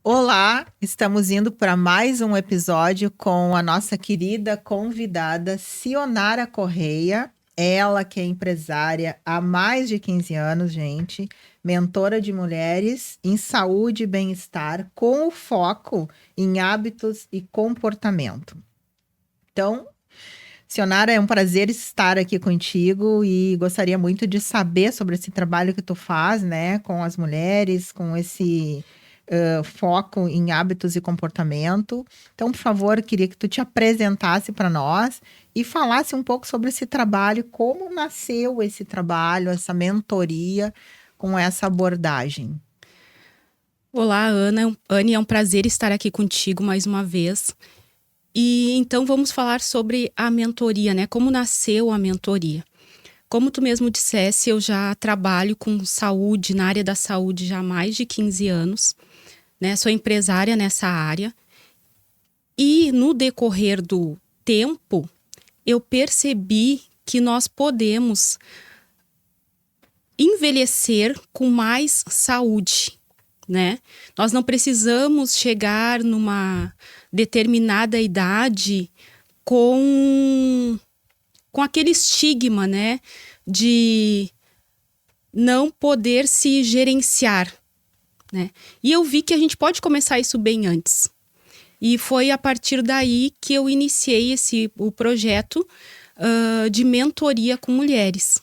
Olá, estamos indo para mais um episódio com a nossa querida convidada Sionara Correia. Ela que é empresária há mais de 15 anos, gente, mentora de mulheres em saúde e bem-estar, com o foco em hábitos e comportamento. Então, Sionara, é um prazer estar aqui contigo e gostaria muito de saber sobre esse trabalho que tu faz, né, com as mulheres, com esse foco em hábitos e comportamento. Então, por favor, queria que tu te apresentasse para nós e falasse um pouco sobre esse trabalho, como nasceu esse trabalho, essa mentoria com essa abordagem. Olá, Ana. Anne, é um prazer estar aqui contigo mais uma vez. E então vamos falar sobre a mentoria, né? Como nasceu a mentoria. Como tu mesmo dissesse, eu já trabalho com saúde, na área da saúde já há mais de 15 anos, né? Sou empresária nessa área. E no decorrer do tempo, eu percebi que nós podemos envelhecer com mais saúde, né? Nós não precisamos chegar numa determinada idade com aquele estigma, né, de não poder se gerenciar, né? E eu vi que a gente pode começar isso bem antes. E foi a partir daí que eu iniciei o projeto de mentoria com mulheres.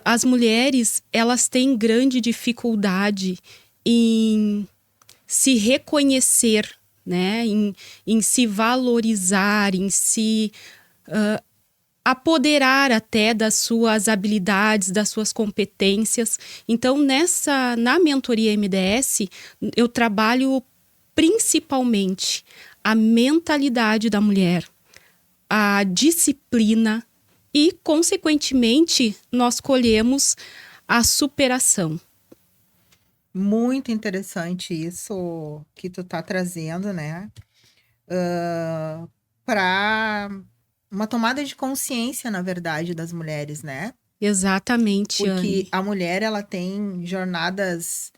As mulheres, elas têm grande dificuldade em se reconhecer, né? Em se valorizar, em se apoderar até das suas habilidades, das suas competências. Então, na mentoria MDS, eu trabalho principalmente a mentalidade da mulher, a disciplina e, consequentemente, nós colhemos a superação. Muito interessante isso que tu tá trazendo, né? Para uma tomada de consciência, na verdade, das mulheres, né? Exatamente, Porque Anne. a mulher, ela tem jornadas,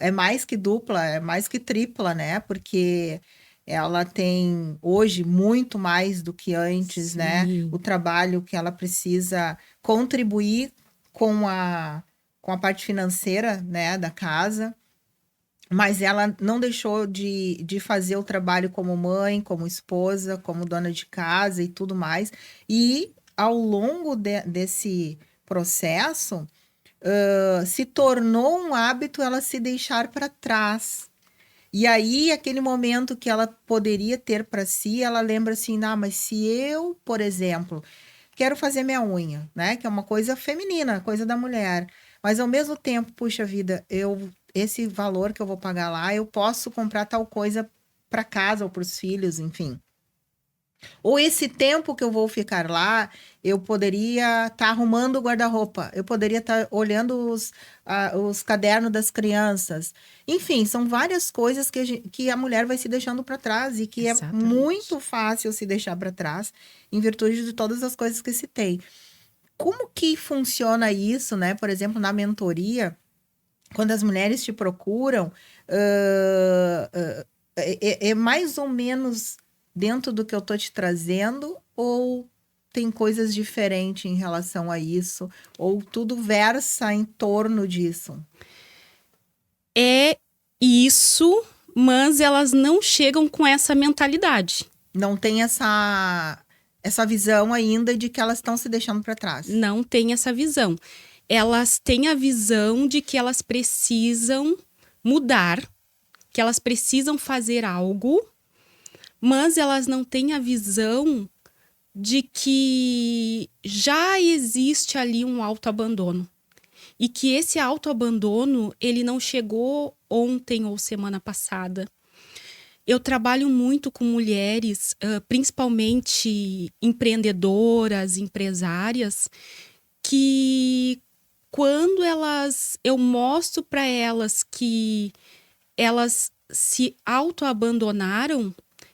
é mais que dupla, é mais que tripla, né? Porque ela tem hoje muito mais do que antes, né? Sim, O trabalho que ela precisa contribuir com a parte financeira, né, da casa. Mas ela não deixou de fazer o trabalho como mãe, como esposa, como dona de casa e tudo mais. E ao longo desse processo, se tornou um hábito ela se deixar para trás. E aí, aquele momento que ela poderia ter para si, ela lembra assim: ah, mas se eu, por exemplo, quero fazer minha unha, né? Que é uma coisa feminina, coisa da mulher. Mas ao mesmo tempo, puxa vida, esse valor que eu vou pagar lá, eu posso comprar tal coisa para casa ou para os filhos, enfim. Ou esse tempo que eu vou ficar lá, eu poderia estar arrumando o guarda-roupa, eu poderia estar olhando os cadernos das crianças. Enfim, são várias coisas que a mulher vai se deixando para trás e que é exatamente. muito fácil se deixar para trás em virtude de todas as coisas que citei. Como que funciona isso, né? Por exemplo, na mentoria, quando as mulheres te procuram, é mais ou menos dentro do que eu tô te trazendo, ou tem coisas diferentes em relação a isso, ou tudo versa em torno disso? É isso, mas elas não chegam com essa mentalidade. Não tem essa visão ainda de que elas estão se deixando para trás. Não tem essa visão. Elas têm a visão de que elas precisam mudar, que elas precisam fazer algo, mas elas não têm a visão de que já existe ali um autoabandono. E que esse autoabandono, ele não chegou ontem ou semana passada. Eu trabalho muito com mulheres, principalmente empreendedoras, empresárias, que quando eu mostro para elas que elas se autoabandonaram,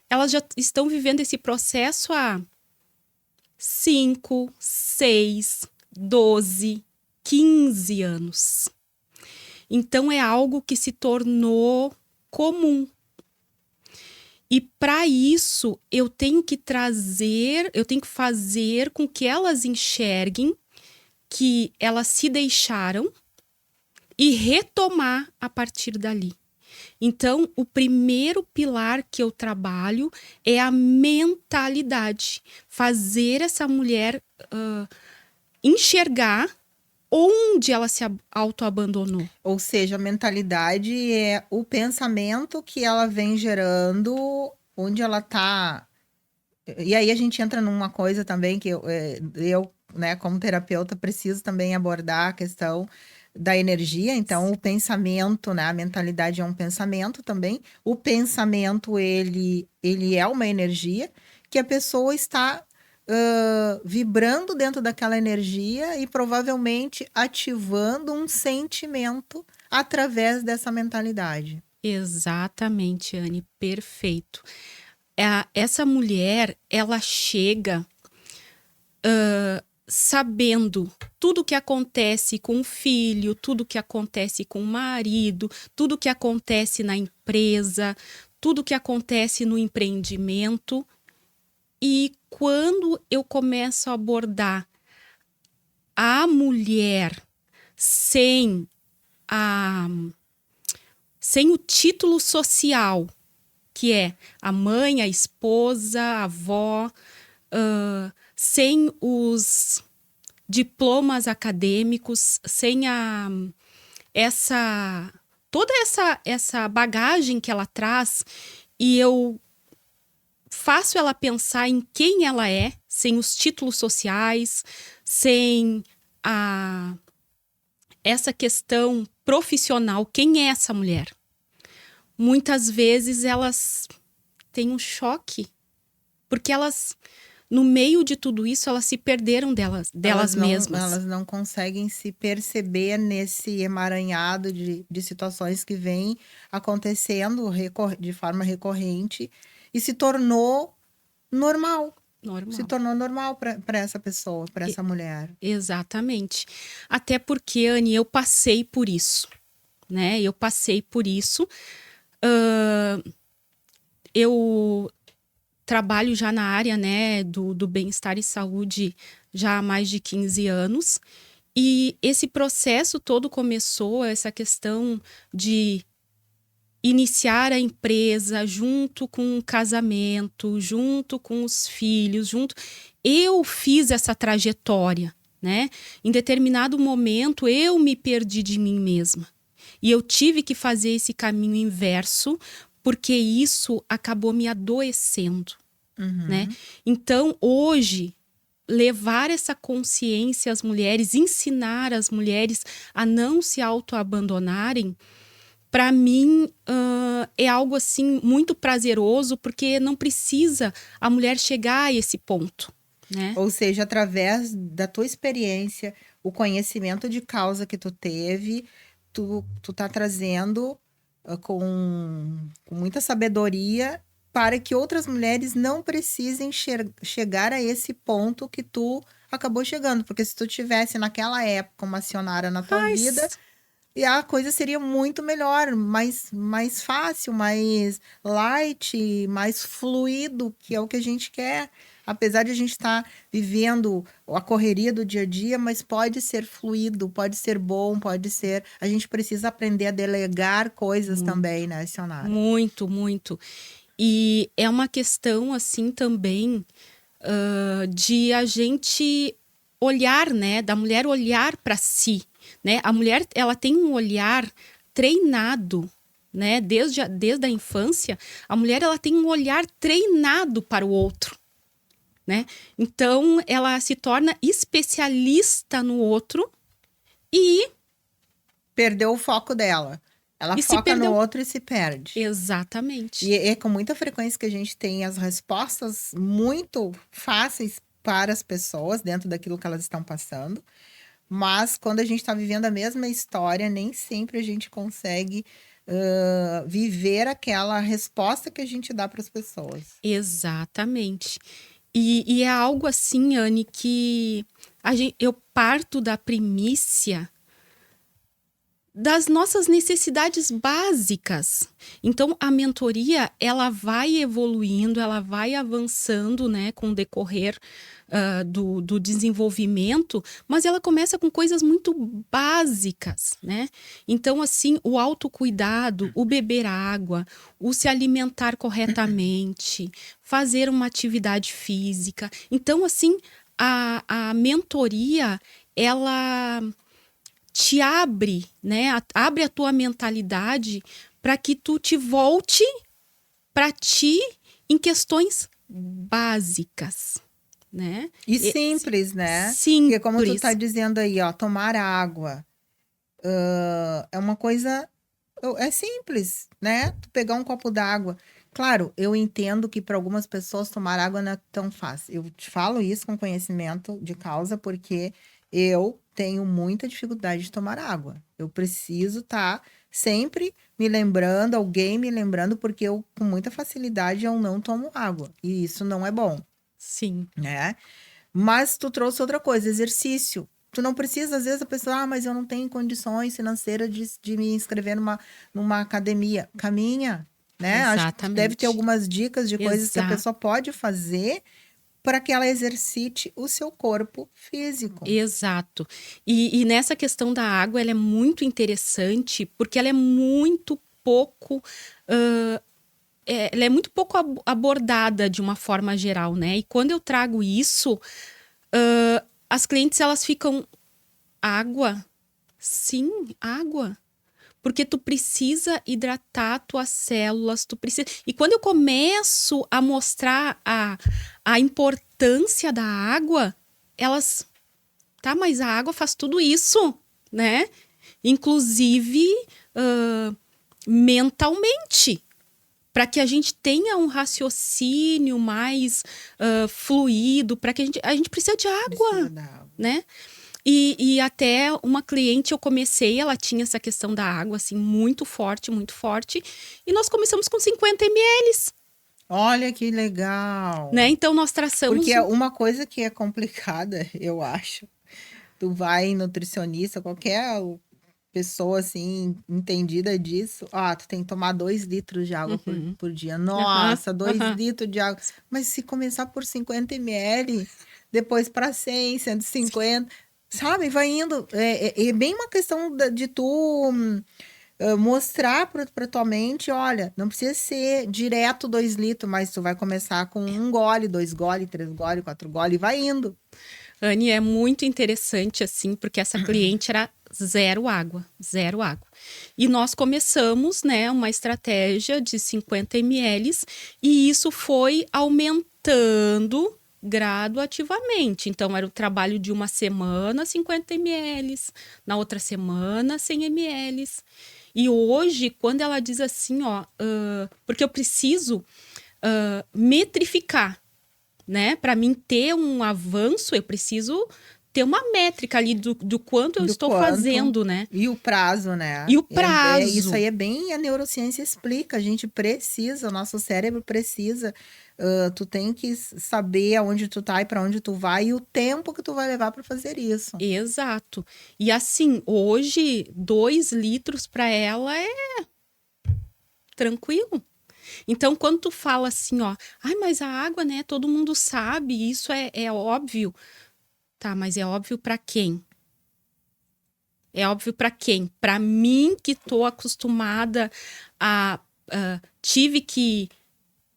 elas já estão vivendo esse processo há 5, 6, 12, 15 anos. Então é algo que se tornou comum. E para isso, eu tenho que fazer com que elas enxerguem que elas se deixaram e retomar a partir dali. Então, o primeiro pilar que eu trabalho é a mentalidade. Fazer essa mulher enxergar onde ela se autoabandonou. Ou seja, a mentalidade é o pensamento que ela vem gerando, onde ela tá. E aí a gente entra numa coisa também que eu, né, como terapeuta, preciso também abordar a questão da energia. Então, o pensamento, né, a mentalidade é um pensamento também. O pensamento, ele é uma energia que a pessoa está vibrando dentro daquela energia e provavelmente ativando um sentimento através dessa mentalidade. Exatamente, Anne, perfeito. Essa mulher, ela chega sabendo tudo o que acontece com o filho, tudo o que acontece com o marido, tudo o que acontece na empresa, tudo o que acontece no empreendimento. E quando eu começo a abordar a mulher sem o título social, que é a mãe, a esposa, a avó, sem os diplomas acadêmicos, sem toda essa bagagem que ela traz, e eu faço ela pensar em quem ela é, sem os títulos sociais, sem essa questão profissional. Quem é essa mulher? Muitas vezes elas têm um choque, porque elas, no meio de tudo isso, elas se perderam delas mesmas. Elas não conseguem se perceber nesse emaranhado de situações que vêm acontecendo de forma recorrente e se tornou normal. Se tornou normal para essa pessoa, para essa mulher. Exatamente. Até porque, Anne, eu passei por isso, né? Eu passei por isso. Eu trabalho já na área, né, do bem-estar e saúde já há mais de 15 anos. E esse processo todo começou, essa questão de iniciar a empresa junto com o casamento, junto com os filhos, Eu fiz essa trajetória, né? Em determinado momento, eu me perdi de mim mesma. E eu tive que fazer esse caminho inverso, porque isso acabou me adoecendo, né? Então, hoje, levar essa consciência às mulheres, ensinar as mulheres a não se autoabandonarem, para mim, é algo assim muito prazeroso, porque não precisa a mulher chegar a esse ponto, né? Ou seja, através da tua experiência, o conhecimento de causa que tu teve, tu tá trazendo com muita sabedoria para que outras mulheres não precisem chegar a esse ponto que tu acabou chegando. Porque se tu tivesse naquela época uma acionária na tua vida, e a coisa seria muito melhor, mais fácil, mais light, mais fluido, que é o que a gente quer. Apesar de a gente estar vivendo a correria do dia a dia, mas pode ser fluido, pode ser bom, pode ser. A gente precisa aprender a delegar coisas também, né, Sionara? Muito, muito. E é uma questão, assim, também de a gente olhar, né? Da mulher olhar para si, né? A mulher, ela tem um olhar treinado, né? Desde a infância, a mulher, ela tem um olhar treinado para o outro, né? Então, ela se torna especialista no outro e perdeu o foco dela. Ela foca no outro e se perde. Exatamente. E é com muita frequência que a gente tem as respostas muito fáceis para as pessoas dentro daquilo que elas estão passando. Mas quando a gente está vivendo a mesma história, nem sempre a gente consegue viver aquela resposta que a gente dá para as pessoas. Exatamente. E é algo assim, Anne, que eu parto da primícia das nossas necessidades básicas. Então, a mentoria, ela vai evoluindo, ela vai avançando, né, com o decorrer do desenvolvimento, mas ela começa com coisas muito básicas, né? Então, assim, o autocuidado, o beber água, o se alimentar corretamente, fazer uma atividade física. Então, assim, a mentoria, ela te abre, né? Abre a tua mentalidade para que tu te volte para ti em questões básicas, né? E simples, né? Simples. Porque como tu tá dizendo aí, ó, tomar água é uma coisa, é simples, né? Tu pegar um copo d'água. Claro, eu entendo que para algumas pessoas tomar água não é tão fácil. Eu te falo isso com conhecimento de causa, porque eu tenho muita dificuldade de tomar água. Eu preciso estar sempre me lembrando, alguém me lembrando, porque eu, com muita facilidade, eu não tomo água. E isso não é bom, Sim. né? Mas tu trouxe outra coisa, exercício. Tu não precisa, às vezes, a pessoa, mas eu não tenho condições financeiras de me inscrever numa academia. Caminha, né? Acho que Exatamente. deve ter algumas dicas de coisas que a Exato. pessoa pode fazer para que ela exercite o seu corpo físico. Exato. E nessa questão da água, ela é muito interessante, porque ela é muito pouco... ela é muito pouco abordada de uma forma geral, né? E quando eu trago isso, as clientes, elas ficam... Água? Sim, água. Porque tu precisa hidratar tuas células, tu precisa... E quando eu começo a mostrar a importância da água, elas... Tá, mas a água faz tudo isso, né? Inclusive, mentalmente. Para que a gente tenha um raciocínio mais fluido, para que a gente precisa de água, Precisa da água. né? E até uma cliente, eu comecei, ela tinha essa questão da água, assim, muito forte, e nós começamos com 50 ml, Olha que legal. né? Então, nós traçamos... Porque uma coisa que é complicada, eu acho, tu vai em nutricionista, qualquer pessoa, assim, entendida disso, tu tem que tomar 2 litros de água por dia. Nossa, 2 litros de água. Mas se começar por 50 ml, depois para 100, 150... Sabe, vai indo. É bem uma questão de tu mostrar para tua mente, olha, não precisa ser direto 2 litros, mas tu vai começar com 1 gole, 2 gole, 3 gole, 4 gole, e vai indo. Anne, é muito interessante, assim, porque essa cliente era zero água. E nós começamos, né, uma estratégia de 50 ml e isso foi aumentando graduativamente. Então, era o trabalho de uma semana, 50 ml, na outra semana, 100 ml. E hoje, quando ela diz assim, porque eu preciso metrificar, né? Para mim ter um avanço, eu preciso ter uma métrica ali do quanto eu estou fazendo, né? E o prazo, né? E o prazo. Isso aí é bem... A neurociência explica. A gente precisa, o nosso cérebro precisa... tu tem que saber aonde tu tá e para onde tu vai e o tempo que tu vai levar para fazer isso. Exato. E assim, hoje, 2 litros para ela é tranquilo. Então, quando tu fala assim, mas a água, né, todo mundo sabe, isso é óbvio. Tá, mas é óbvio para quem? É óbvio para quem? Para mim, que tô acostumada tive que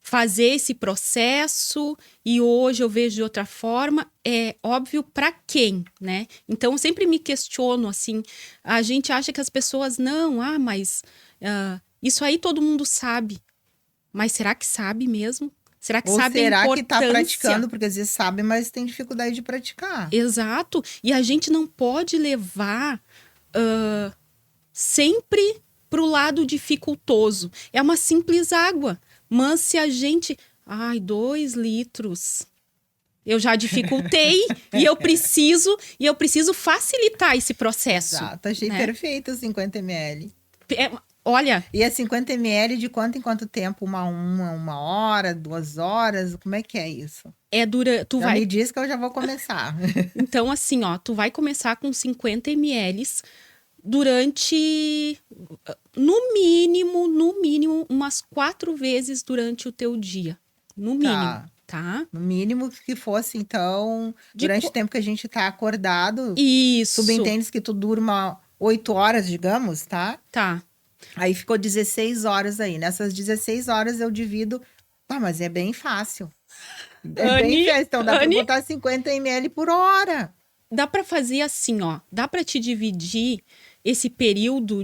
fazer esse processo e hoje eu vejo de outra forma, é óbvio para quem, né? Então, eu sempre me questiono, assim, a gente acha que as pessoas, não, mas isso aí todo mundo sabe. Mas será que sabe mesmo? Será que sabe a importância? Ou será que tá praticando? Porque às vezes sabe, mas tem dificuldade de praticar. Exato. E a gente não pode levar sempre pro lado dificultoso. É uma simples água. Mas se a gente... 2 litros. Eu já dificultei e eu preciso facilitar esse processo. Exato. Achei perfeito os 50 ml. Olha... E é 50 ml de quanto em quanto tempo? Uma hora, 2 horas? Como é que é isso? Me diz que eu já vou começar. Então, assim, tu vai começar com 50 ml durante, no mínimo, umas 4 vezes durante o teu dia. No mínimo, tá? No mínimo que fosse, então, durante o tempo que a gente tá acordado. Isso. Subentendes que tu durma 8 horas, digamos, tá? Tá. Aí ficou 16 horas aí. Nessas 16 horas eu divido. Ah, mas é bem fácil. É bem fácil. Então dá pra botar 50 ml por hora. Dá pra fazer assim, ó. Dá pra te dividir esse período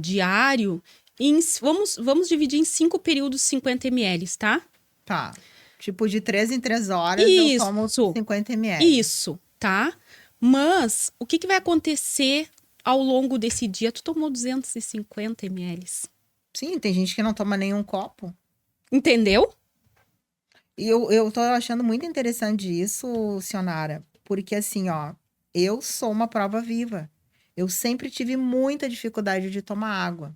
diário em... Vamos dividir em 5 períodos 50 ml, tá? Tá. Tipo, de 3 em 3 horas eu tomo 50 ml. Isso, tá? Mas o que vai acontecer ao longo desse dia? Tu tomou 250 ml. Sim, tem gente que não toma nenhum copo. Entendeu? E eu tô achando muito interessante isso, Sionara. Porque assim, ó, eu sou uma prova viva. Eu sempre tive muita dificuldade de tomar água.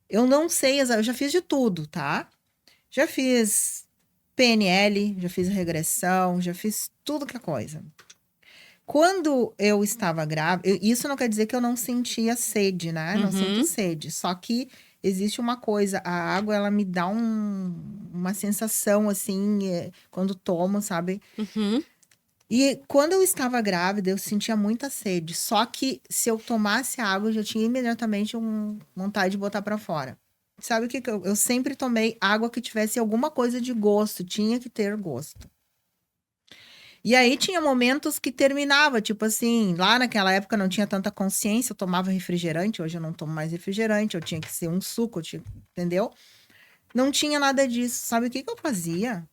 Eu não sei, eu já fiz de tudo, tá? Já fiz PNL, já fiz regressão, já fiz tudo que é coisa. Quando eu estava grávida, isso não quer dizer que eu não sentia sede, né? Não sinto sede. Só que existe uma coisa, a água, ela me dá uma sensação, assim, quando tomo, sabe? E quando eu estava grávida, eu sentia muita sede. Só que se eu tomasse água, eu já tinha imediatamente vontade de botar pra fora. Sabe o que eu sempre tomei água que tivesse alguma coisa de gosto, tinha que ter gosto. E aí tinha momentos que terminava, tipo assim, lá naquela época não tinha tanta consciência, eu tomava refrigerante, hoje eu não tomo mais refrigerante, eu tinha que ser um suco, entendeu? Não tinha nada disso. Sabe o que eu fazia?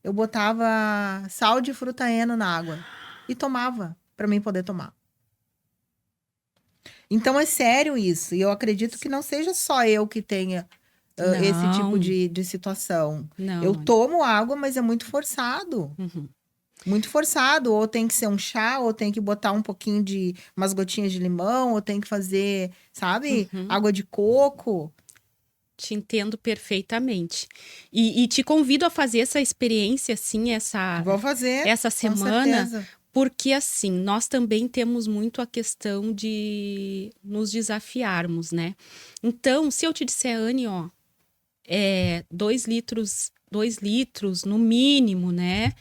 Eu botava sal de frutaeno na água e tomava, pra mim poder tomar. Então é sério isso, e eu acredito que não seja só eu que tenha esse tipo de situação. Não, eu tomo água, mas é muito forçado. Muito forçado, ou tem que ser um chá, ou tem que botar um pouquinho de umas gotinhas de limão, ou tem que fazer, sabe, água de coco. Te entendo perfeitamente. E te convido a fazer essa experiência, assim, Vou fazer, essa semana, com certeza. Porque, assim, nós também temos muito a questão de nos desafiarmos, né? Então, se eu te disser, Anne, ó, 2 litros no mínimo, né?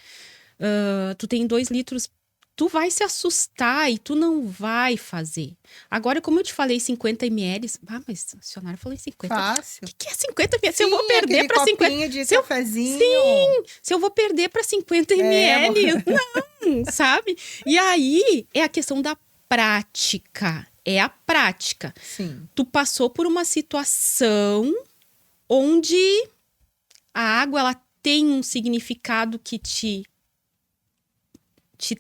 Tu tem 2 litros, tu vai se assustar e tu não vai fazer. Agora, como eu te falei, 50 ml, mas a senhora falou em 50. Fácil. O que é 50 ml? Se Sim, eu vou perder para 50 de cafezinho. Sim, se eu vou perder para 50 ml, não, sabe? E aí é a questão da prática. É a prática. Sim. Tu passou por uma situação onde a água ela tem um significado que te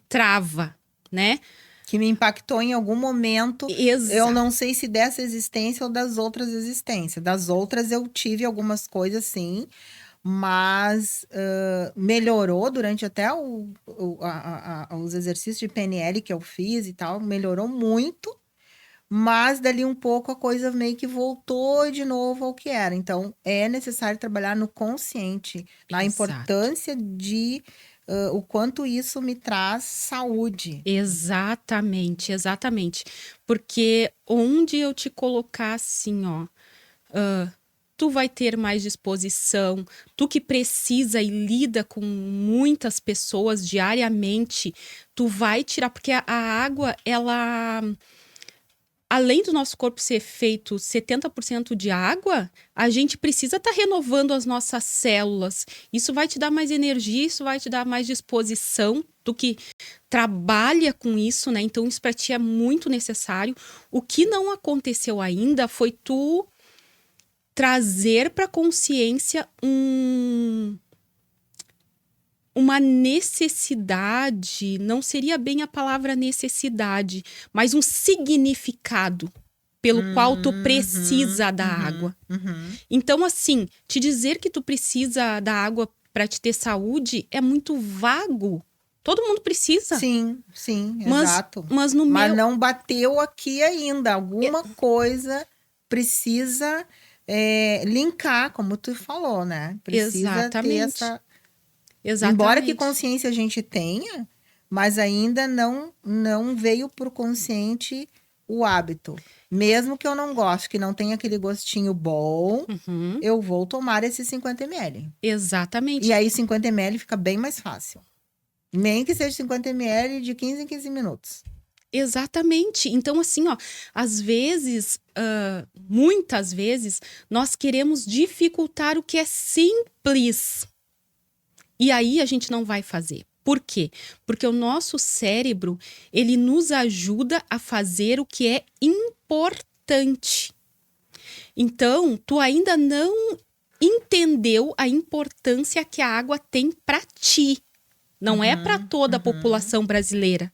trava, né? Que me impactou em algum momento. Exato. Eu não sei se dessa existência ou das outras existências. Das outras eu tive algumas coisas, sim. Mas melhorou durante até os exercícios de PNL que eu fiz e tal. Melhorou muito. Mas dali um pouco a coisa meio que voltou de novo ao que era. Então, é necessário trabalhar no consciente. Na importância de... o quanto isso me traz saúde. Exatamente, exatamente. Porque onde eu te colocar assim, ó, tu vai ter mais disposição, tu que precisa e lida com muitas pessoas diariamente, tu vai tirar, porque a água, ela... Além do nosso corpo ser feito 70% de água, a gente precisa estar renovando as nossas células. Isso vai te dar mais energia, isso vai te dar mais disposição. Tu que trabalha com isso, né? Então, isso para ti é muito necessário. O que não aconteceu ainda foi tu trazer para a consciência uma necessidade, não seria bem a palavra necessidade, mas um significado pelo qual tu precisa da água. Então, assim, te dizer que tu precisa da água para te ter saúde é muito vago. Todo mundo precisa. Sim, exato. Mas não bateu aqui ainda. Alguma coisa precisa linkar, como tu falou, né? Precisa ter essa... Exatamente. Embora que consciência a gente tenha, mas ainda não veio pro consciente o hábito. Mesmo que eu não goste, que não tenha aquele gostinho bom, Uhum. eu vou tomar esses 50 ml. Exatamente. E aí 50 ml fica bem mais fácil. Nem que seja 50 ml de 15 em 15 minutos. Exatamente. Então, assim, ó, às vezes, muitas vezes, nós queremos dificultar o que é simples. E aí a gente não vai fazer. Por quê? Porque o nosso cérebro, ele nos ajuda a fazer o que é importante. Então, tu ainda não entendeu a importância que a água tem para ti. Não é para toda a população brasileira.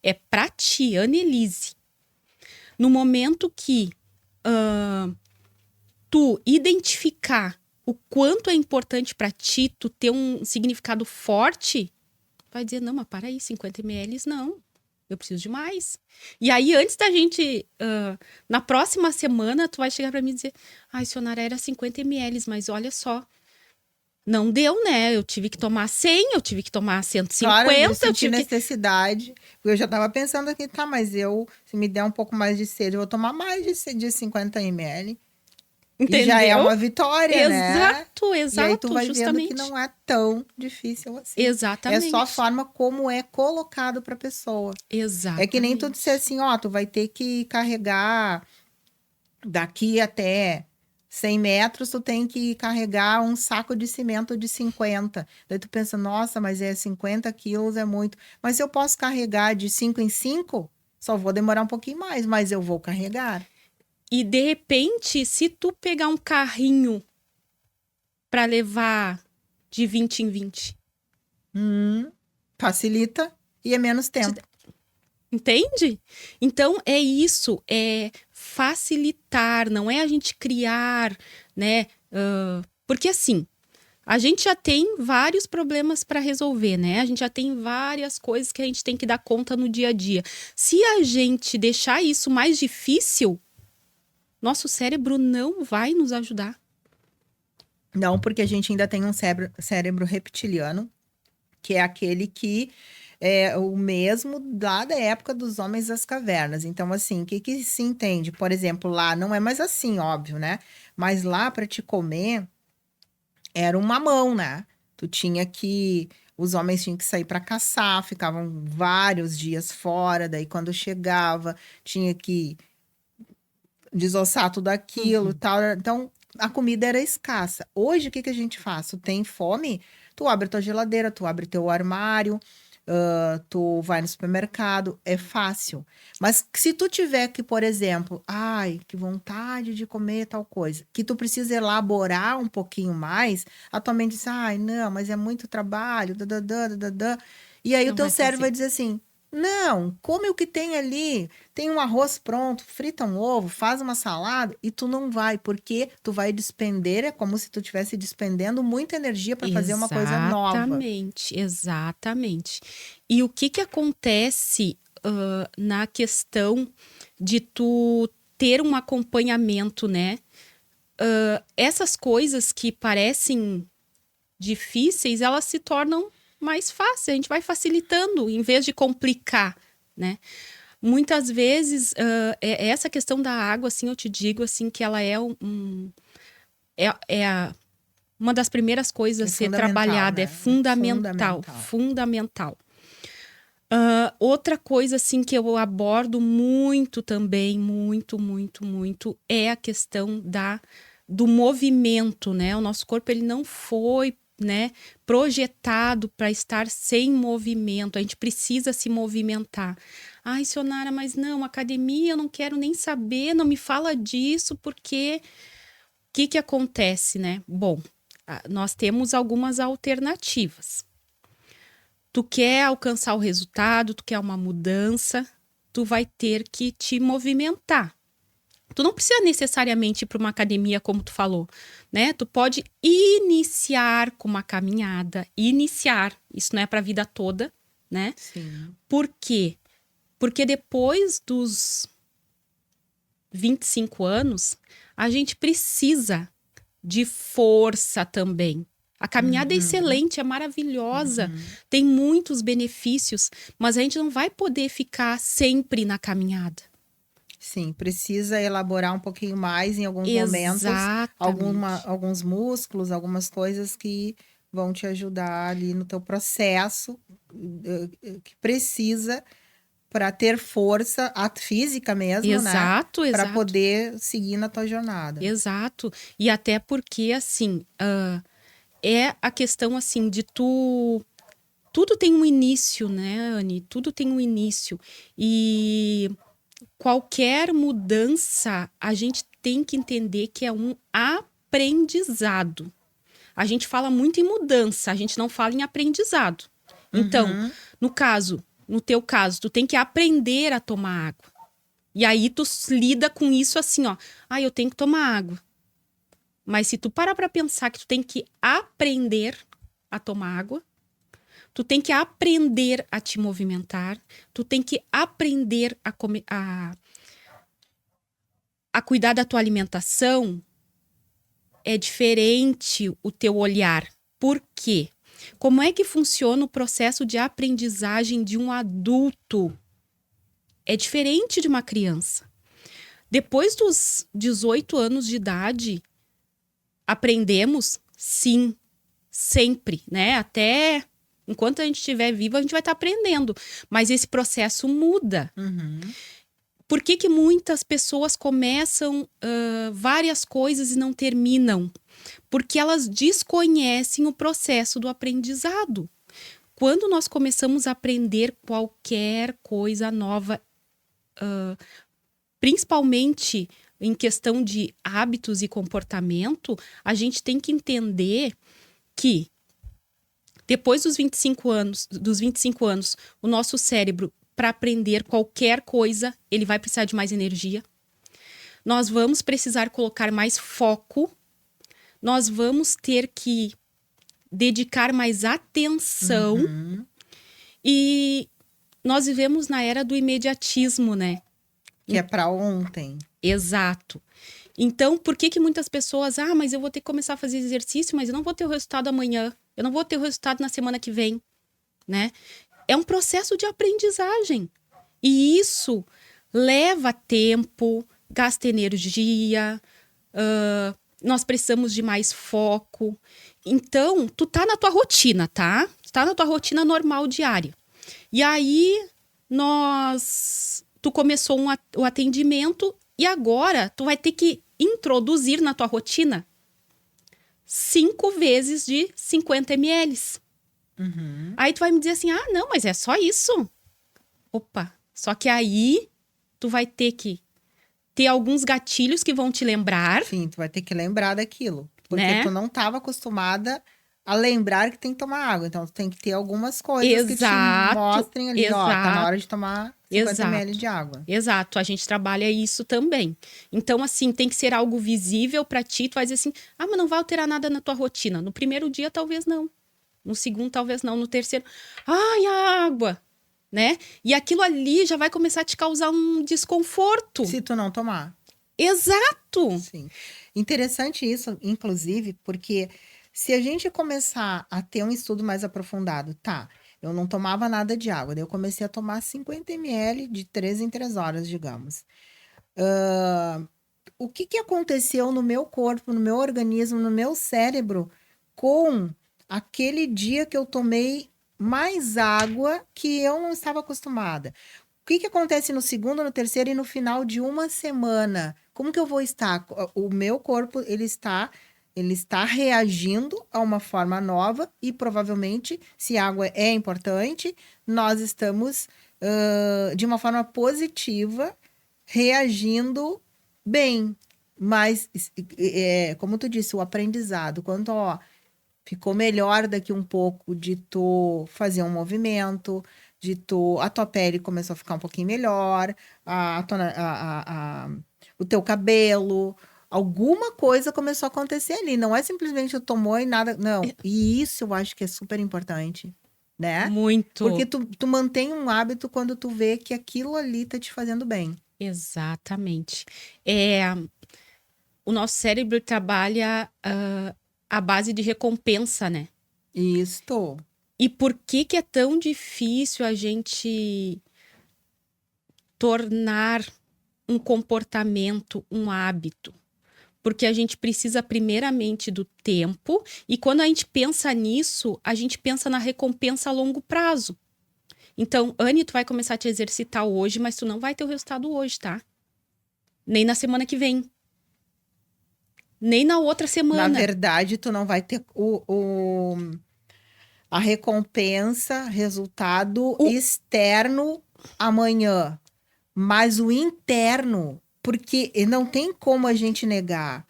É para ti, Annelise. No momento que tu identificar o quanto é importante para ti, tu ter um significado forte, vai dizer, não, mas para aí, 50 ml não. Eu preciso de mais. E aí, antes da gente, na próxima semana, tu vai chegar para mim e dizer, ai, Sionara, era 50 ml, mas olha só, não deu, né? Eu tive que tomar 100, eu tive que tomar 150, Claro, eu eu senti tive que... necessidade. Eu já tava pensando aqui, tá, mas se me der um pouco mais de sede, eu vou tomar mais de 50 ml. E já é Entendeu? uma vitória, né? Exato, E aí tu vai vendo justamente. que não é tão difícil assim. Exatamente. É só a forma como é colocado pra pessoa. Exatamente. É que nem tu disser assim, ó, tu vai ter que carregar daqui até 100 metros, tu tem que carregar um saco de cimento de 50. Daí tu pensa, nossa, mas 50 quilos é muito. Mas se eu posso carregar de 5 em 5, só vou demorar um pouquinho mais, mas eu vou carregar. E de repente, se tu pegar um carrinho para levar de 20 em 20, Facilita e é menos tempo. entende? Então é isso, é facilitar, não é a gente criar, né? Porque assim, a gente já tem vários problemas para resolver, né? A gente já tem várias coisas que a gente tem que dar conta no dia a dia. Se a gente deixar isso mais difícil, nosso cérebro não vai nos ajudar. Não, porque a gente ainda tem um cérebro reptiliano, que é aquele que é o mesmo lá da época dos homens das cavernas. Então, assim, o que se entende? Por exemplo, lá não é mais assim, óbvio, né? Mas lá, para te comer, era uma mão, né? Tu tinha que. Os homens tinham que sair para caçar, ficavam vários dias fora, daí quando chegava, tinha que desossar tudo aquilo e tal. Então, a comida era escassa. Hoje, o que a gente faz? Tu tem fome? Tu abre tua geladeira, tu abre teu armário, tu vai no supermercado, é fácil. Mas se tu tiver que, por exemplo, ai, que vontade de comer tal coisa, que tu precisa elaborar um pouquinho mais, a tua mente diz, ai, não, mas é muito trabalho, dadadã, dadadã. E aí o Não teu vai cérebro fazer. vai dizer assim, não, come o que tem ali. Tem um arroz pronto, frita um ovo, faz uma salada e tu não vai, porque tu vai despender, é como se tu estivesse despendendo muita energia para fazer uma coisa nova. Exatamente, exatamente. E o que acontece na questão de tu ter um acompanhamento, né? Essas coisas que parecem difíceis, elas se tornam mais fáceis. A gente vai facilitando, em vez de complicar, né? Muitas vezes, essa questão da água, assim, eu te digo, assim, que ela é uma das primeiras coisas a ser trabalhada, né? é fundamental, fundamental. Outra coisa, assim, que eu abordo muito também, muito, muito, muito, é a questão do movimento, né? O nosso corpo, ele não foi, né, projetado para estar sem movimento. A gente precisa se movimentar. Ai, Sionara, mas não, academia, eu não quero nem saber, não me fala disso, porque o que acontece, né? Bom, nós temos algumas alternativas. Tu quer alcançar o resultado, tu quer uma mudança, tu vai ter que te movimentar. Tu não precisa necessariamente ir para uma academia, como tu falou, né? Tu pode iniciar com uma caminhada, iniciar. Isso não é para a vida toda, né? Sim. Por quê? Porque depois dos 25 anos, a gente precisa de força também, A caminhada é excelente, é maravilhosa, tem muitos benefícios, mas a gente não vai poder ficar sempre na caminhada. Sim, precisa elaborar um pouquinho mais em alguns momentos, Exatamente. alguns músculos, algumas coisas que vão te ajudar ali no teu processo que precisa para ter força física mesmo, né? Exato, Para exato, poder seguir na tua jornada. exato. E até porque, assim, é a questão, assim, de tu... Tudo tem um início, né, Anne? Tudo tem um início. E qualquer mudança, a gente tem que entender que é um aprendizado. A gente fala muito em mudança, a gente não fala em aprendizado. Então, Uhum. no teu caso, tu tem que aprender a tomar água. E aí tu lida com isso assim, ó. Ah, eu tenho que tomar água. Mas se tu parar pra pensar que tu tem que aprender a tomar água, tu tem que aprender a te movimentar, tu tem que aprender a comer, a cuidar da tua alimentação, é diferente o teu olhar. Por quê? Como é que funciona o processo de aprendizagem de um adulto? É diferente de uma criança. Depois dos 18 anos de idade, aprendemos? Sim, sempre, né? Até enquanto a gente estiver vivo, a gente vai estar aprendendo. Mas esse processo muda. Uhum. Por que que muitas pessoas começam várias coisas e não terminam? Porque elas desconhecem o processo do aprendizado. Quando nós começamos a aprender qualquer coisa nova, principalmente em questão de hábitos e comportamento, a gente tem que entender que depois dos 25 anos, o nosso cérebro, para aprender qualquer coisa, ele vai precisar de mais energia. Nós vamos precisar colocar mais foco. Nós vamos ter que dedicar mais atenção. Uhum. E nós vivemos na era do imediatismo, né? Que é para ontem. Exato. Então, por que que muitas pessoas... Ah, mas eu vou ter que começar a fazer exercício, mas eu não vou ter o resultado amanhã. Eu não vou ter o resultado na semana que vem, né? É um processo de aprendizagem. E isso leva tempo, gasta energia, nós precisamos de mais foco. Então, tu tá na tua rotina, tá? Tu tá na tua rotina normal diária. E aí, tu começou o atendimento e agora tu vai ter que introduzir na tua rotina 5 vezes de 50 ml. Uhum. Aí tu vai me dizer assim, ah, não, mas é só isso. Opa, só que aí tu vai ter que ter alguns gatilhos que vão te lembrar, Sim, tu vai ter que lembrar daquilo. Porque né? tu não estava acostumada a lembrar que tem que tomar água. Então, tu tem que ter algumas coisas que te Exato, mostrem ali, ó, tá na exato, hora de tomar 50 ml exato. de água. Exato, a gente trabalha isso também. Então, assim, tem que ser algo visível pra ti. Tu vai dizer assim, ah, mas não vai alterar nada na tua rotina. No primeiro dia, talvez não. No segundo, talvez não. No terceiro, ai, a água, né? E aquilo ali já vai começar a te causar um desconforto. Se tu não tomar. Exato. Sim. Interessante isso, inclusive, porque se a gente começar a ter um estudo mais aprofundado, tá? Eu não tomava nada de água, daí eu comecei a tomar 50 ml de 3 em 3 horas, digamos. O que que aconteceu no meu corpo, no meu organismo, no meu cérebro com aquele dia que eu tomei mais água que eu não estava acostumada? O que que acontece no segundo, no terceiro e no final de uma semana? Como que eu vou estar? O meu corpo, ele está reagindo a uma forma nova e provavelmente, se água é importante, nós estamos, de uma forma positiva, reagindo bem. Mas, como tu disse, o aprendizado, quando, ó, ficou melhor daqui um pouco de tu fazer um movimento, a tua pele começou a ficar um pouquinho melhor, o teu cabelo, alguma coisa começou a acontecer ali. Não é simplesmente tu tomou e nada, não. E isso eu acho que é super importante, né? Porque Muito. tu mantém um hábito quando tu vê que aquilo ali tá te fazendo bem. Exatamente. O nosso cérebro trabalha a base de recompensa, né? Isto. E por que que é tão difícil a gente tornar um comportamento um hábito? Porque a gente precisa primeiramente do tempo, e quando a gente pensa nisso, a gente pensa na recompensa a longo prazo. Então, Anne, tu vai começar a te exercitar hoje, mas tu não vai ter o resultado hoje, tá? Nem na semana que vem. Nem na outra Na semana. verdade, tu não vai ter a recompensa, resultado O- externo amanhã. Mas o interno, porque não tem como a gente negar.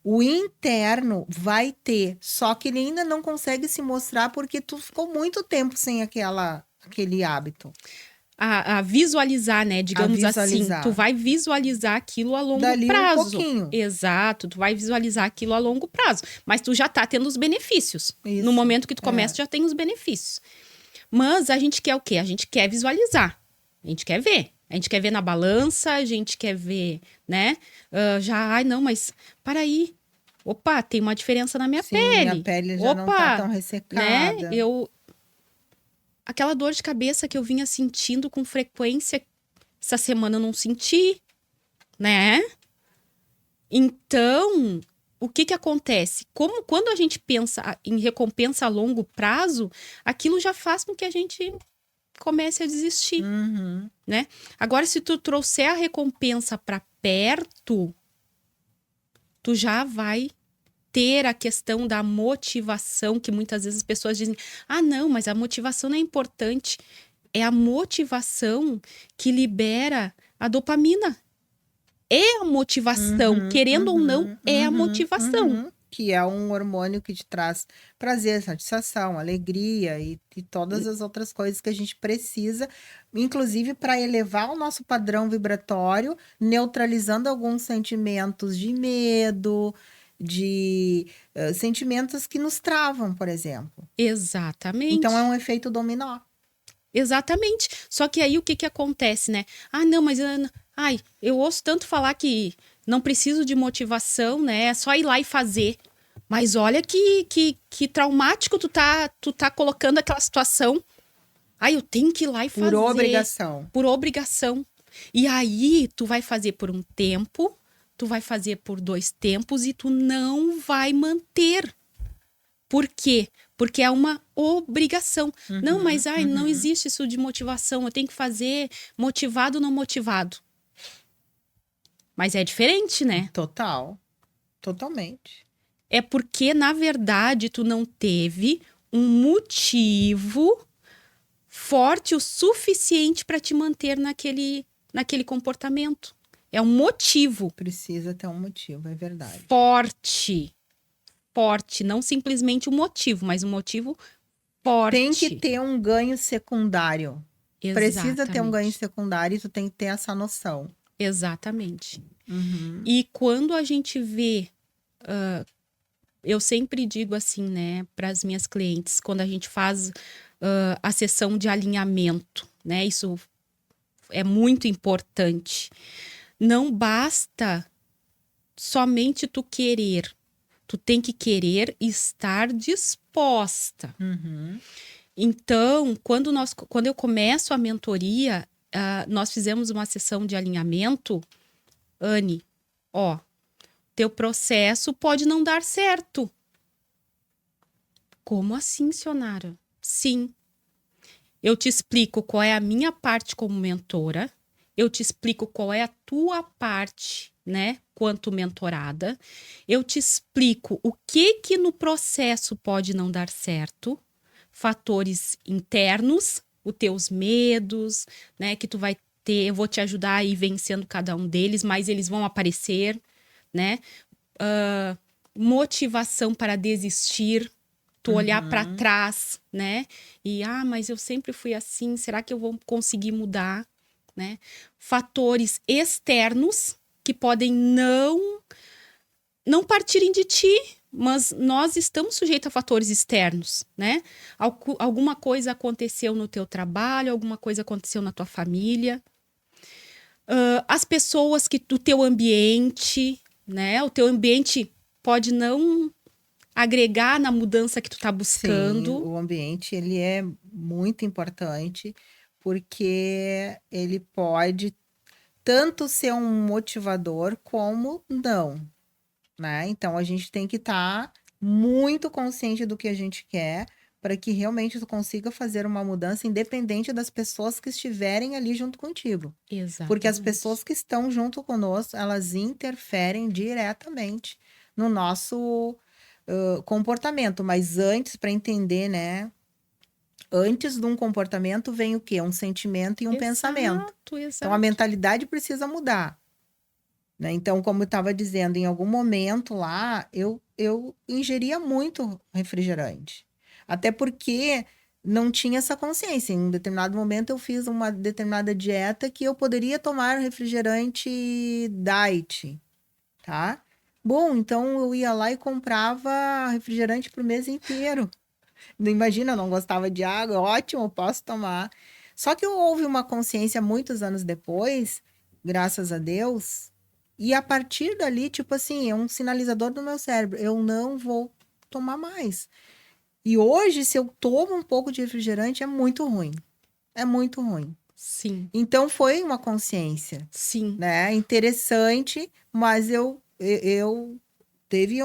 O interno vai ter, só que ele ainda não consegue se mostrar porque tu ficou muito tempo sem aquele hábito. A visualizar, né? A Digamos assim, tu visualizar. vai visualizar aquilo a longo Dali um prazo. pouquinho. Exato, tu vai visualizar aquilo a longo prazo. Mas tu já tá tendo os benefícios. Isso. No momento que tu começa, É. já tem os benefícios. Mas a gente quer o quê? A gente quer visualizar. A gente quer ver. A gente quer ver na balança, a gente quer ver, né? Ai, não, mas para aí. Opa, tem uma diferença na minha Sim, pele. a pele já não tá tão ressecada. Né? Aquela dor de cabeça que eu vinha sentindo com frequência, essa semana eu não senti, né? Então, o que que acontece? Quando a gente pensa em recompensa a longo prazo, aquilo já faz com que a gente comece a desistir, Uhum. né? Agora, se tu trouxer a recompensa para perto, tu já vai ter a questão da motivação, que muitas vezes as pessoas dizem: ah, não, mas a motivação não é importante. É a motivação que libera a dopamina. É a motivação, querendo ou não, é a motivação. Que é um hormônio que te traz prazer, satisfação, alegria e todas as outras coisas que a gente precisa, inclusive para elevar o nosso padrão vibratório, neutralizando alguns sentimentos de medo, de sentimentos que nos travam, por exemplo. Exatamente. Então é um efeito dominó. Exatamente. Só que aí o que que acontece, né? Ah, não, mas eu ouço tanto falar que não preciso de motivação, né? É só ir lá e fazer. Mas olha que traumático tu tá colocando aquela situação. Eu tenho que ir lá e fazer. Por obrigação. Por obrigação. E aí tu vai fazer por um tempo, tu vai fazer por 2 tempos e tu não vai manter. Por quê? Porque é uma obrigação. Não, mas não existe isso de motivação. Eu tenho que fazer motivado ou não motivado. Mas é diferente, né? Total. Totalmente. É porque, na verdade, tu não teve um motivo forte o suficiente para te manter naquele comportamento. É um motivo. Precisa ter um motivo, é verdade. Forte, não simplesmente um motivo, mas um motivo forte. Tem que ter um ganho secundário. Exatamente. Precisa ter um ganho secundário e tu tem que ter essa noção. Exatamente. E quando a gente vê, eu sempre digo assim, né, para as minhas clientes, quando a gente faz a sessão de alinhamento, né, isso é muito importante. Não basta somente tu querer. Tu tem que querer estar disposta. Então, quando eu começo a mentoria, nós fizemos uma sessão de alinhamento. Anne, teu processo pode não dar certo. Como assim, Sionara? Sim. Eu te explico qual é a minha parte como mentora. Eu te explico qual é a tua parte, né, quanto mentorada. Eu te explico o que no processo pode não dar certo. Fatores internos, os teus medos, né, que tu vai ter. Eu vou te ajudar a ir vencendo cada um deles, mas eles vão aparecer, né? Motivação para desistir. Tu olhar para trás, né? E, mas eu sempre fui assim, será que eu vou conseguir mudar? Né? Fatores externos que podem não partirem de ti, mas nós estamos sujeitos a fatores externos, né? Alguma coisa aconteceu no teu trabalho, alguma coisa aconteceu na tua família. As pessoas do teu ambiente, né? O teu ambiente pode não agregar na mudança que tu tá Sim, buscando. o ambiente ele é muito importante porque ele pode tanto ser um motivador como não, né? Então a gente tem que estar muito consciente do que a gente quer para que realmente tu consiga fazer uma mudança independente das pessoas que estiverem ali junto contigo. Porque as Exatamente. pessoas que estão junto conosco, elas interferem diretamente no nosso comportamento. Mas antes, para entender, né? Antes de um comportamento vem o quê? Um sentimento e um pensamento. Exato, Então a exato. mentalidade precisa mudar, né? Então, como eu estava dizendo, em algum momento lá, eu ingeria muito refrigerante. Até porque não tinha essa consciência. Em um determinado momento, eu fiz uma determinada dieta que eu poderia tomar refrigerante diet, tá? Bom, então eu ia lá e comprava refrigerante pro mês inteiro. Não imagina, eu não gostava de água, ótimo, eu posso tomar. Só que houve uma consciência muitos anos depois, graças a Deus, e a partir dali, tipo assim, é um sinalizador do meu cérebro, eu não vou tomar mais. E hoje, se eu tomo um pouco de refrigerante, é muito ruim. É muito ruim. Sim, Então foi uma consciência, sim. né? Interessante, mas eu teve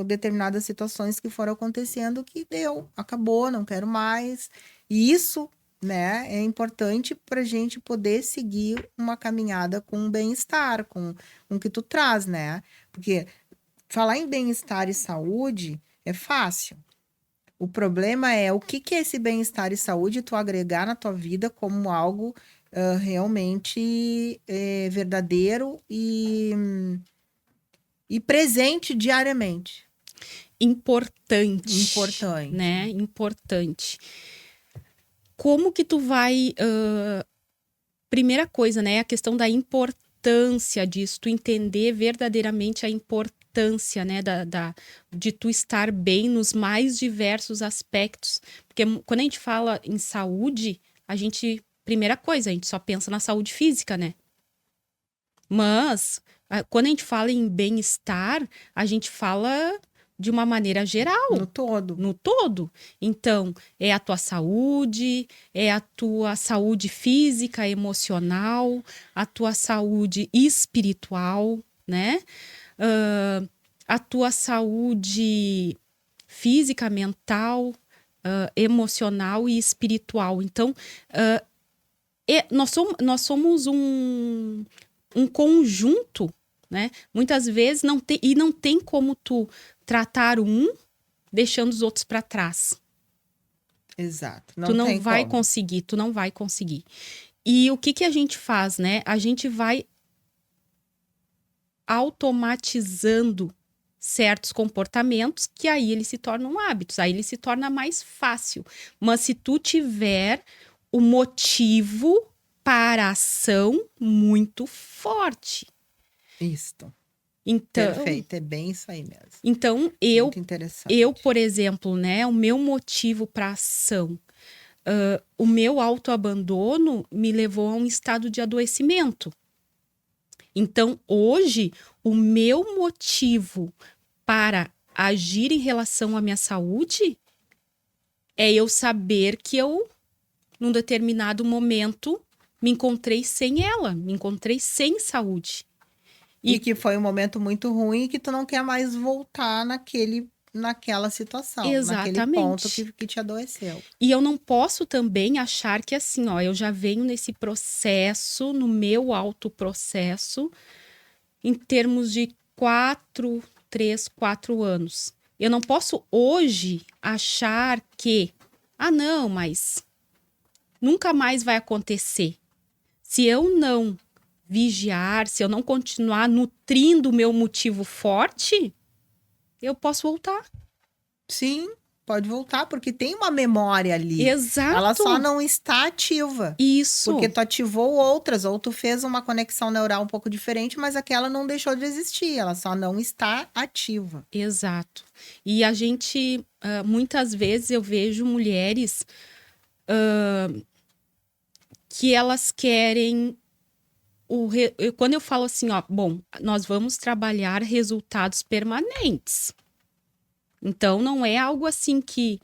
determinadas situações que foram acontecendo que deu, acabou, não quero mais. E isso, né, é importante para a gente poder seguir uma caminhada com bem-estar, com o que tu traz, né? Porque falar em bem-estar e saúde é fácil. O problema é o que é esse bem-estar e saúde tu agregar na tua vida como algo realmente verdadeiro e presente diariamente. Importante, Importante. né? Importante. Como que tu vai. Primeira coisa, né? A questão da importância disso, tu entender verdadeiramente a importância, né? De tu estar bem nos mais diversos aspectos. Porque quando a gente fala em saúde, a gente. Primeira coisa, a gente só pensa na saúde física, né? Mas, quando a gente fala em bem-estar, a gente fala de uma maneira geral, No todo. no todo. Então, é a tua saúde, é a tua saúde física, emocional, a tua saúde espiritual, né? A tua saúde física, mental, emocional e espiritual. Então, nós somos um conjunto, né? Muitas vezes não tem como tu tratar um deixando os outros para trás. Exato. Tu Não não tem vai como. conseguir, tu não vai conseguir. E o que a gente faz, né? A gente vai automatizando certos comportamentos que aí eles se tornam hábitos, aí ele se torna mais fácil. Mas se tu tiver o motivo para a ação muito forte. Isto. Então, Perfeito. É bem isso aí mesmo. então Muito interessante. eu, por exemplo, né, o meu motivo para ação, o meu autoabandono me levou a um estado de adoecimento. Então, hoje, o meu motivo para agir em relação à minha saúde é eu saber que eu, num determinado momento, me encontrei sem ela, me encontrei sem saúde. E que foi um momento muito ruim e que tu não quer mais voltar naquela situação, naquele ponto Exatamente. que te adoeceu. E eu não posso também achar que assim, ó, eu já venho nesse processo, no meu autoprocesso, em termos de 4 anos. Eu não posso hoje achar que, não, mas nunca mais vai acontecer. Se eu não vigiar, se eu não continuar nutrindo o meu motivo forte, eu posso voltar. Sim, pode voltar, porque tem uma memória ali. Ela só Exato. não está ativa. Porque Isso. tu ativou outras, ou tu fez uma conexão neural um pouco diferente, mas aquela não deixou de existir, ela só não está ativa. Exato. E a gente, muitas vezes eu vejo mulheres que elas querem quando eu falo assim, ó, bom, nós vamos trabalhar resultados permanentes, Então, não é algo assim que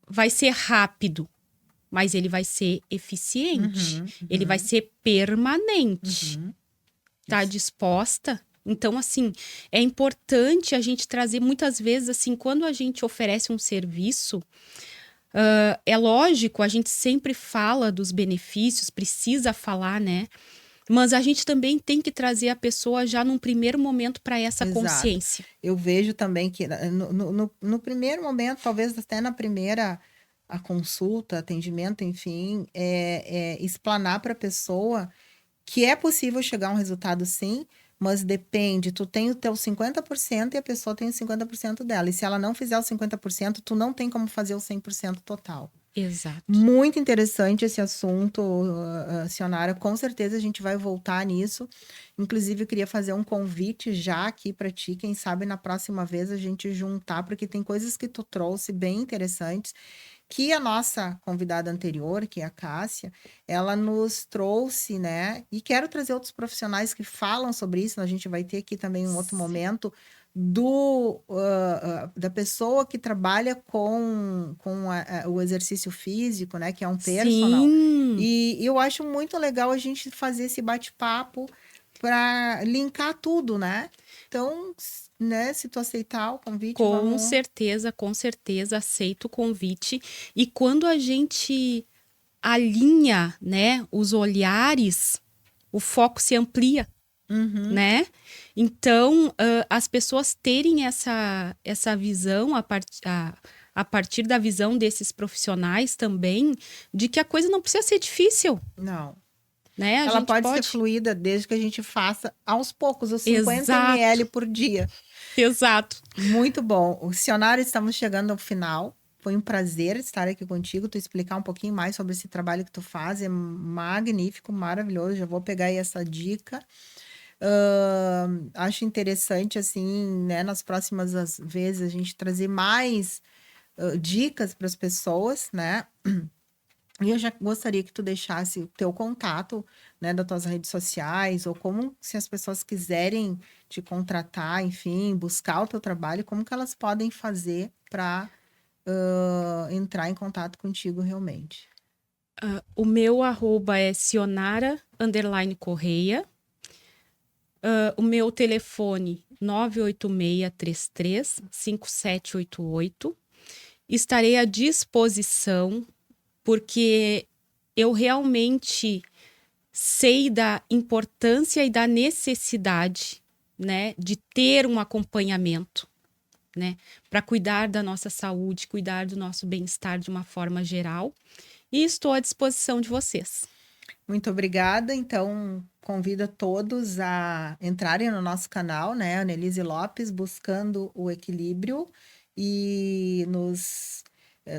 vai ser rápido, mas ele vai ser eficiente. Ele vai ser permanente. Tá disposta? Então, assim, é importante a gente trazer muitas vezes, assim, quando a gente oferece um serviço, é lógico, a gente sempre fala dos benefícios, precisa falar, né? Mas a gente também tem que trazer a pessoa já num primeiro momento para essa Exato. consciência. Eu vejo também que no primeiro momento, talvez até na primeira a consulta, atendimento, enfim, explanar para a pessoa que é possível chegar a um resultado sim, mas depende, tu tem o teu 50% e a pessoa tem o 50% dela. E se ela não fizer o 50%, tu não tem como fazer o 100% total. Exato. Muito interessante esse assunto, Sionara. Com certeza a gente vai voltar nisso. Inclusive, eu queria fazer um convite já aqui para ti. Quem sabe na próxima vez a gente juntar, porque tem coisas que tu trouxe bem interessantes, que a nossa convidada anterior, que é a Cássia, ela nos trouxe, né? E quero trazer outros profissionais que falam sobre isso. A gente vai ter aqui também um outro momento da pessoa que trabalha com o exercício físico, né? Que é um personal. Sim. E eu acho muito legal a gente fazer esse bate-papo para linkar tudo, né? Então, né, se tu aceitar o convite, Com certeza, aceito o convite. E quando a gente alinha, né, os olhares, o foco se amplia, né? Então, as pessoas terem essa visão a partir da visão desses profissionais também, de que a coisa não precisa ser difícil, Não. né? Ela pode ser fluida desde que a gente faça aos poucos, os 50 ml por dia. Exato. Muito bom. O Sionara, estamos chegando ao final. Foi um prazer estar aqui contigo, tu explicar um pouquinho mais sobre esse trabalho que tu faz. É magnífico, maravilhoso. Já vou pegar aí essa dica. Acho interessante, assim, né, nas próximas vezes, a gente trazer mais dicas para as pessoas, né? E eu já gostaria que tu deixasse o teu contato, né, das tuas redes sociais, ou como, se as pessoas quiserem te contratar, enfim, buscar o teu trabalho, como que elas podem fazer para entrar em contato contigo realmente. O meu arroba é sionara_correia. O meu telefone 986335788. Estarei à disposição, porque eu realmente sei da importância e da necessidade, né, de ter um acompanhamento, né, para cuidar da nossa saúde, cuidar do nosso bem-estar de uma forma geral. E estou à disposição de vocês. Muito obrigada. Então, convido a todos a entrarem no nosso canal, né, Annelise Lopes, Buscando o Equilíbrio, e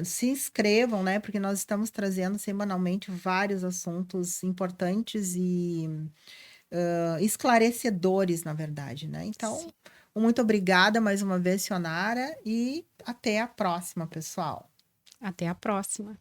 se inscrevam, né, porque nós estamos trazendo semanalmente vários assuntos importantes e esclarecedores, na verdade, né? Então, muito obrigada mais uma vez, Sionara, e até a próxima, pessoal. Até a próxima.